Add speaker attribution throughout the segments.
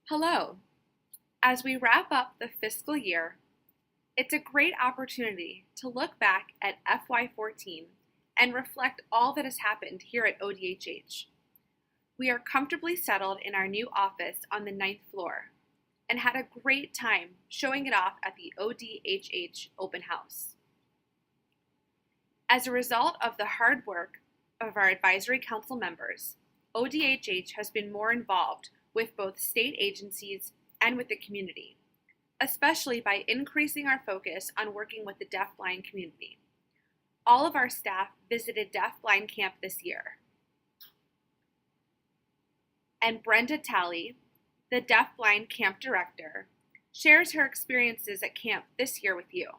Speaker 1: Hello. As we wrap up the fiscal year, it's a great opportunity to look back at FY14 and reflect all that has happened here at ODHH. We are comfortably settled in our new office on the 9th floor and had a great time showing it off at the ODHH open house. As a result of the hard work of our advisory council members, ODHH has been more involved with both state agencies and with the community, especially by increasing our focus on working with the deafblind community. All of our staff visited Deafblind Camp this year. And Brenda Talley, the Deafblind Camp Director, shares her experiences at camp this year with you.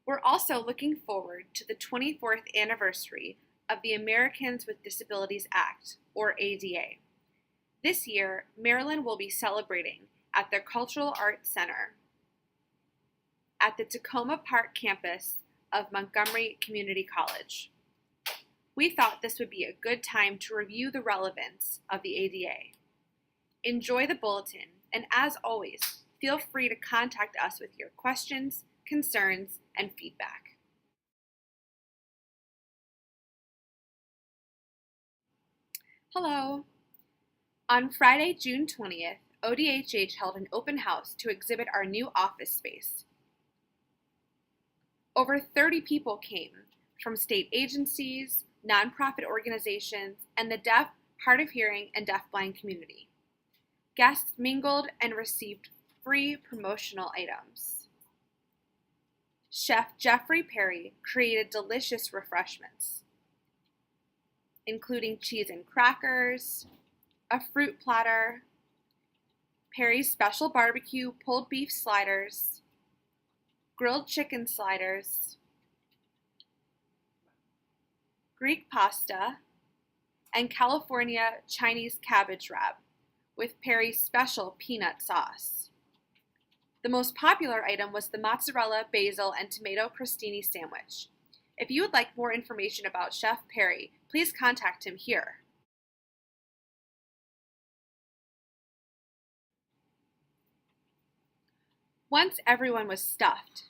Speaker 1: We're also looking forward to the 24th anniversary of the Americans with Disabilities Act, or ADA. This year, Maryland will be celebrating at the Cultural Arts Center at the Tacoma Park campus of Montgomery Community College. We thought this would be a good time to review the relevance of the ADA. Enjoy the bulletin, and as always, feel free to contact us with your questions, concerns, and feedback. Hello. On Friday, June 20th, ODHH held an open house to exhibit our new office space. Over 30 people came from state agencies, nonprofit organizations, and the deaf, hard of hearing, and deafblind community. Guests mingled and received free promotional items. Chef Jeffrey Perry created delicious refreshments, including cheese and crackers, a fruit platter, Perry's special barbecue pulled beef sliders, grilled chicken sliders, Greek pasta, and California Chinese cabbage wrap with Perry's special peanut sauce. The most popular item was the mozzarella, basil, and tomato crostini sandwich. If you would like more information about Chef Perry, please contact him here. Once everyone was stuffed,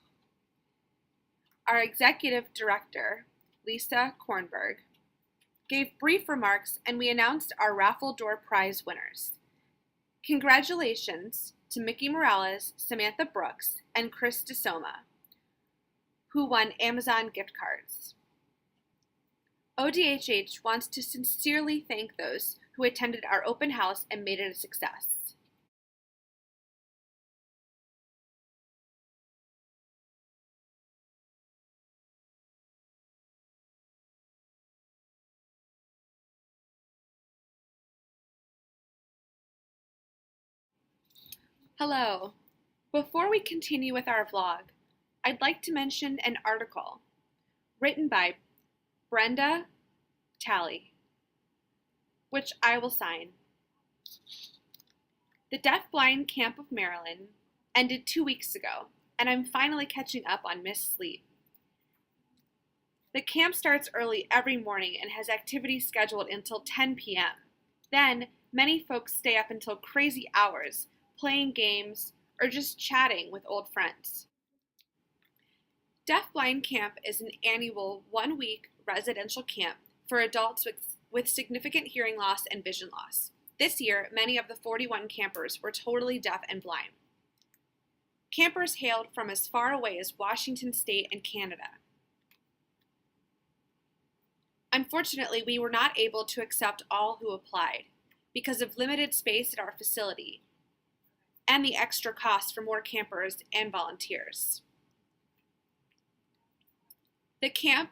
Speaker 1: our executive director, Lisa Kornberg, gave brief remarks and we announced our raffle door prize winners. Congratulations to Mickey Morales, Samantha Brooks, and Chris DeSoma, who won Amazon gift cards. ODHH wants to sincerely thank those who attended our open house and made it a success. Hello. Before we continue with our vlog, I'd like to mention an article written by Brenda Talley, which I will sign. The Deafblind Camp of Maryland ended 2 weeks ago, and I'm finally catching up on missed sleep. The camp starts early every morning and has activities scheduled until 10 p.m. Then, many folks stay up until crazy hours, playing games, or just chatting with old friends. Deafblind Camp is an annual 1-week residential camp for adults with significant hearing loss and vision loss. This year, many of the 41 campers were totally deaf and blind. Campers hailed from as far away as Washington State and Canada. Unfortunately, we were not able to accept all who applied because of limited space at our facility and the extra cost for more campers and volunteers. The camp,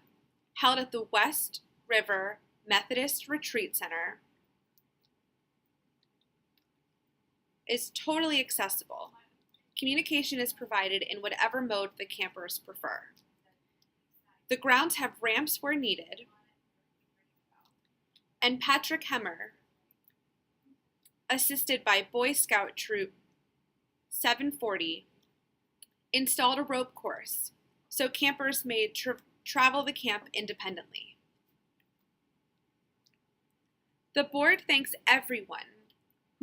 Speaker 1: held at the West River Methodist Retreat Center, is totally accessible. Communication is provided in whatever mode the campers prefer. The grounds have ramps where needed, and Patrick Hemmer, assisted by Boy Scout Troop 740, installed a rope course so campers may travel the camp independently. The board thanks everyone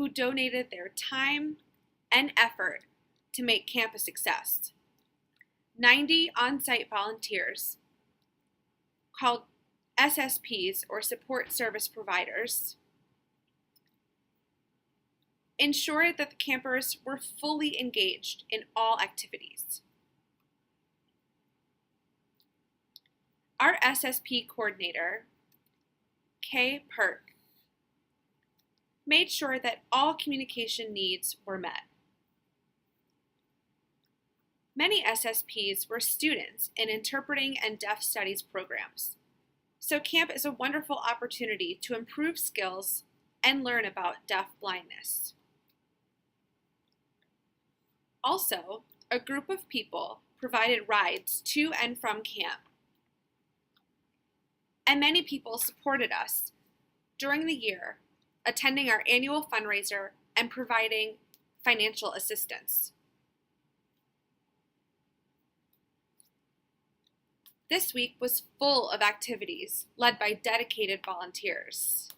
Speaker 1: who donated their time and effort to make camp a success. 90 on-site volunteers, called SSPs or Support Service Providers, ensured that the campers were fully engaged in all activities. Our SSP coordinator, Kay Perk, made sure that all communication needs were met. Many SSPs were students in interpreting and deaf studies programs, so camp is a wonderful opportunity to improve skills and learn about deaf blindness. Also, a group of people provided rides to and from camp, and many people supported us during the year, attending our annual fundraiser and providing financial assistance. This week was full of activities led by dedicated volunteers.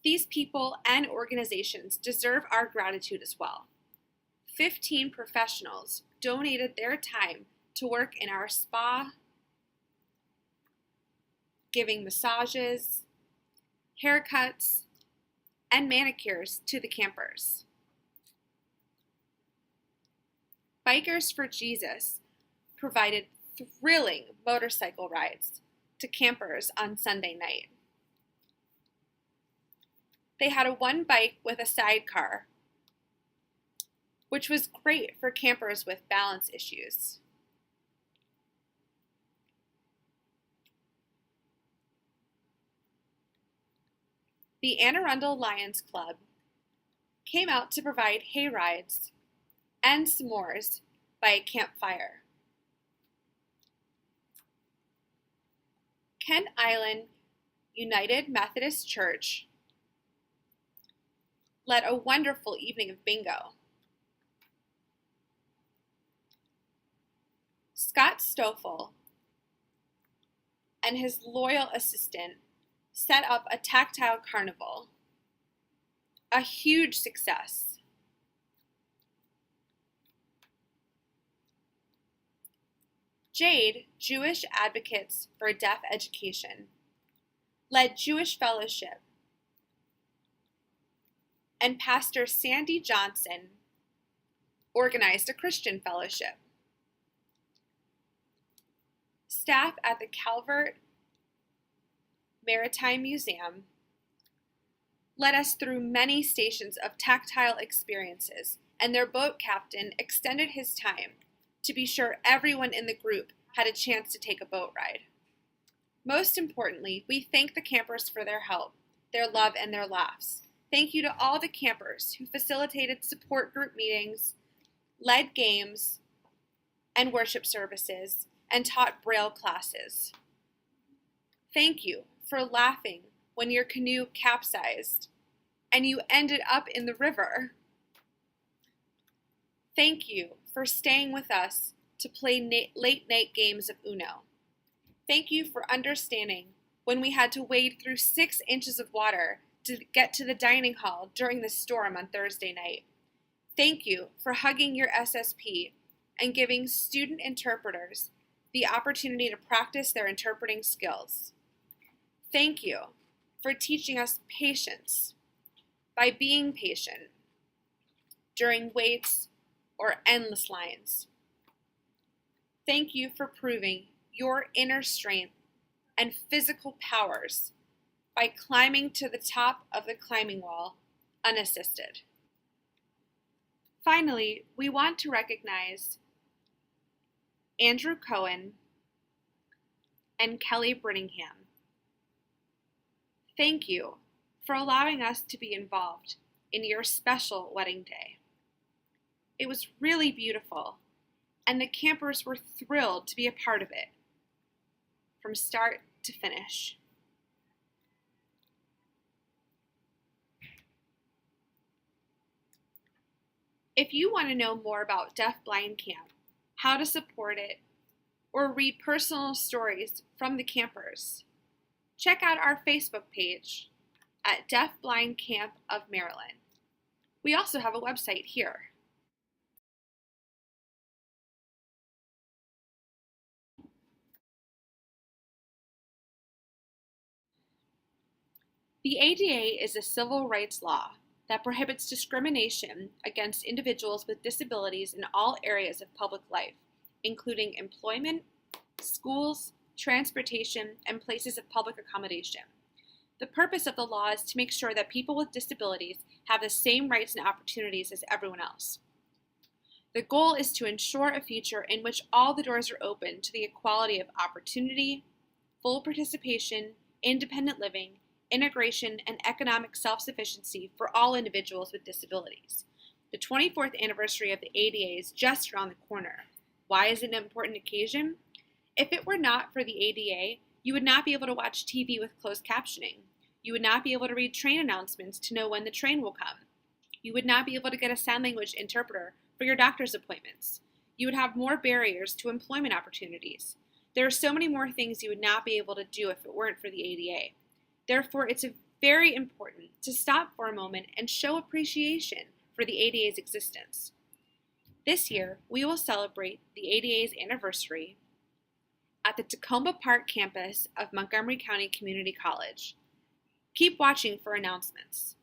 Speaker 1: These people and organizations deserve our gratitude as well. 15 professionals donated their time to work in our spa, giving massages, haircuts, and manicures to the campers. Bikers for Jesus provided thrilling motorcycle rides to campers on Sunday night. They had a one bike with a sidecar, which was great for campers with balance issues. The Anne Arundel Lions Club came out to provide hay rides and s'mores by a campfire. Kent Island United Methodist Church led a wonderful evening of bingo. Scott Stoffel and his loyal assistant set up a tactile carnival, a huge success. Jade, Jewish Advocates for Deaf Education, led Jewish Fellowship, and Pastor Sandy Johnson organized a Christian fellowship. Staff at the Calvert Maritime Museum led us through many stations of tactile experiences, and their boat captain extended his time to be sure everyone in the group had a chance to take a boat ride. Most importantly, we thank the campers for their help, their love, and their laughs. Thank you to all the campers who facilitated support group meetings, led games and worship services, and taught Braille classes. Thank you for laughing when your canoe capsized and you ended up in the river. Thank you for staying with us to play late night games of Uno. Thank you for understanding when we had to wade through 6 inches of water to get to the dining hall during the storm on Thursday night. Thank you for hugging your SSP and giving student interpreters the opportunity to practice their interpreting skills. Thank you for teaching us patience by being patient during waits or endless lines. Thank you for proving your inner strength and physical powers by climbing to the top of the climbing wall unassisted. Finally, we want to recognize Andrew Cohen and Kelly Brittingham. Thank you for allowing us to be involved in your special wedding day. It was really beautiful, and the campers were thrilled to be a part of it, from start to finish. If you want to know more about Deafblind Camp, how to support it, or read personal stories from the campers, Check out our Facebook page at Deafblind Camp of Maryland. We also have a website here. The ADA is a civil rights law that prohibits discrimination against individuals with disabilities in all areas of public life, including employment, schools, transportation, and places of public accommodation. The purpose of the law is to make sure that people with disabilities have the same rights and opportunities as everyone else. The goal is to ensure a future in which all the doors are open to the equality of opportunity, full participation, independent living, integration, and economic self-sufficiency for all individuals with disabilities. The 24th anniversary of the ADA is just around the corner. Why is it an important occasion? If it were not for the ADA, you would not be able to watch TV with closed captioning. You would not be able to read train announcements to know when the train will come. You would not be able to get a sign language interpreter for your doctor's appointments. You would have more barriers to employment opportunities. There are so many more things you would not be able to do if it weren't for the ADA. Therefore, it's very important to stop for a moment and show appreciation for the ADA's existence. This year, we will celebrate the ADA's anniversary at the Tacoma Park campus of Montgomery County Community College. Keep watching for announcements.